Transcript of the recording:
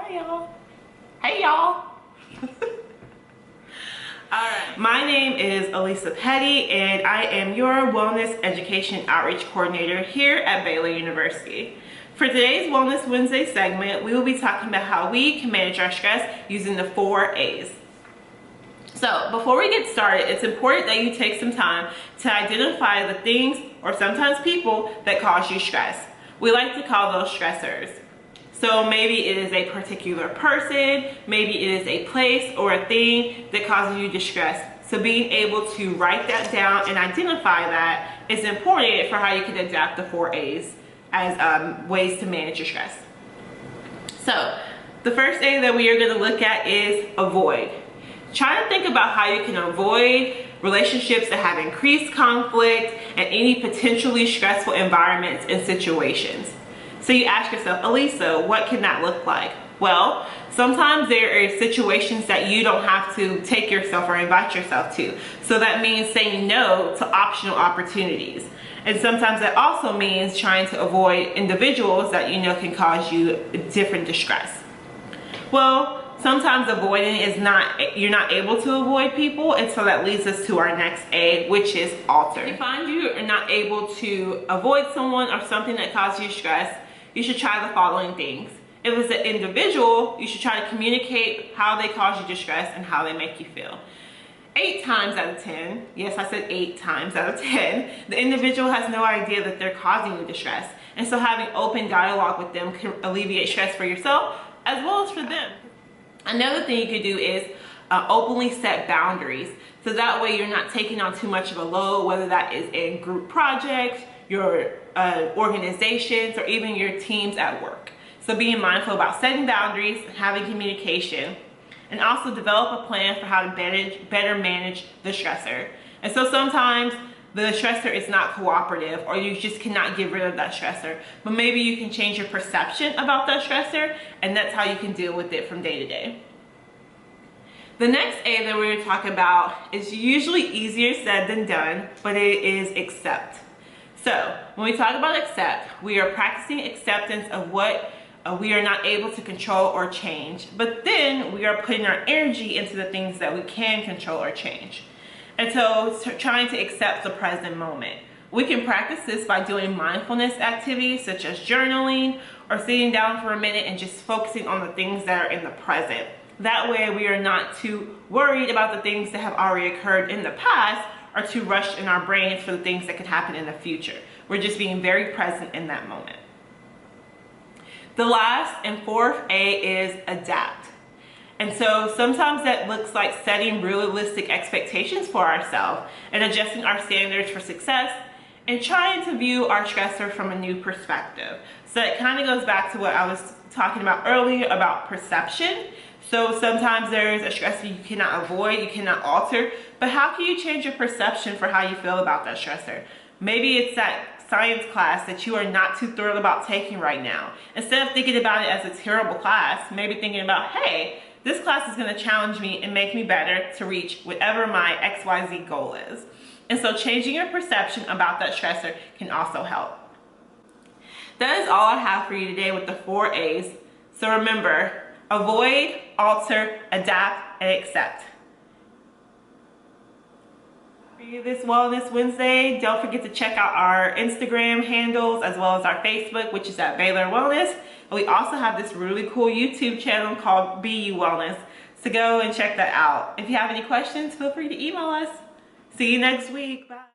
Hi y'all. Hey y'all. Alright, my name is Elisa Petty and I am your Wellness Education Outreach Coordinator here at Baylor University. For today's Wellness Wednesday segment, we will be talking about how we can manage our stress using the 4 A's. So before we get started, it's important that you take some time to identify the things or sometimes people that cause you stress. We like to call those stressors. So maybe it is a particular person, maybe it is a place or a thing that causes you distress. So being able to write that down and identify that is important for how you can adapt the 4 A's as ways to manage your stress. So the first A that we are going to look at is avoid. Try to think about how you can avoid relationships that have increased conflict and any potentially stressful environments and situations. So you ask yourself, Elisa, what can that look like? Well, sometimes there are situations that you don't have to take yourself or invite yourself to. So that means saying no to optional opportunities. And sometimes that also means trying to avoid individuals that you know can cause you different distress. Well, sometimes avoiding is you're not able to avoid people, and so that leads us to our next A, which is alter. If you find you are not able to avoid someone or something that causes you stress, you should try the following things. If it's an individual, you should try to communicate how they cause you distress and how they make you feel. 8 times out of 10, yes, I said 8 times out of 10, the individual has no idea that they're causing you distress. And so having open dialogue with them can alleviate stress for yourself as well as for them. Another thing you could do is openly set boundaries. So that way you're not taking on too much of a load, whether that is in group projects, your organizations, or even your teams at work. So being mindful about setting boundaries, having communication, and also develop a plan for how to better manage the stressor. And so sometimes the stressor is not cooperative, or you just cannot get rid of that stressor. But maybe you can change your perception about that stressor, and that's how you can deal with it from day to day. The next A that we're going to talk about is usually easier said than done, but it is accept. So when we talk about accept, we are practicing acceptance of what we are not able to control or change, but then we are putting our energy into the things that we can control or change. And so trying to accept the present moment. We can practice this by doing mindfulness activities such as journaling or sitting down for a minute and just focusing on the things that are in the present. That way we are not too worried about the things that have already occurred in the past or too rushed in our brains for the things that could happen in the future. We're just being very present in that moment. The last and 4th A is adapt. And so sometimes that looks like setting realistic expectations for ourselves and adjusting our standards for success and trying to view our stressor from a new perspective. So it kind of goes back to what I was talking about earlier about perception. So sometimes there is a stressor you cannot avoid, you cannot alter, but how can you change your perception for how you feel about that stressor? Maybe it's that science class that you are not too thrilled about taking right now. Instead of thinking about it as a terrible class, maybe thinking about, hey, this class is going to challenge me and make me better to reach whatever my XYZ goal is. And so changing your perception about that stressor can also help. That is all I have for you today with the 4 A's. So remember, avoid, alter, adapt, and accept. For you this Wellness Wednesday, don't forget to check out our Instagram handles as well as our Facebook, which is at Baylor Wellness. And we also have this really cool YouTube channel called BU Wellness. So go and check that out. If you have any questions, feel free to email us. See you next week. Bye.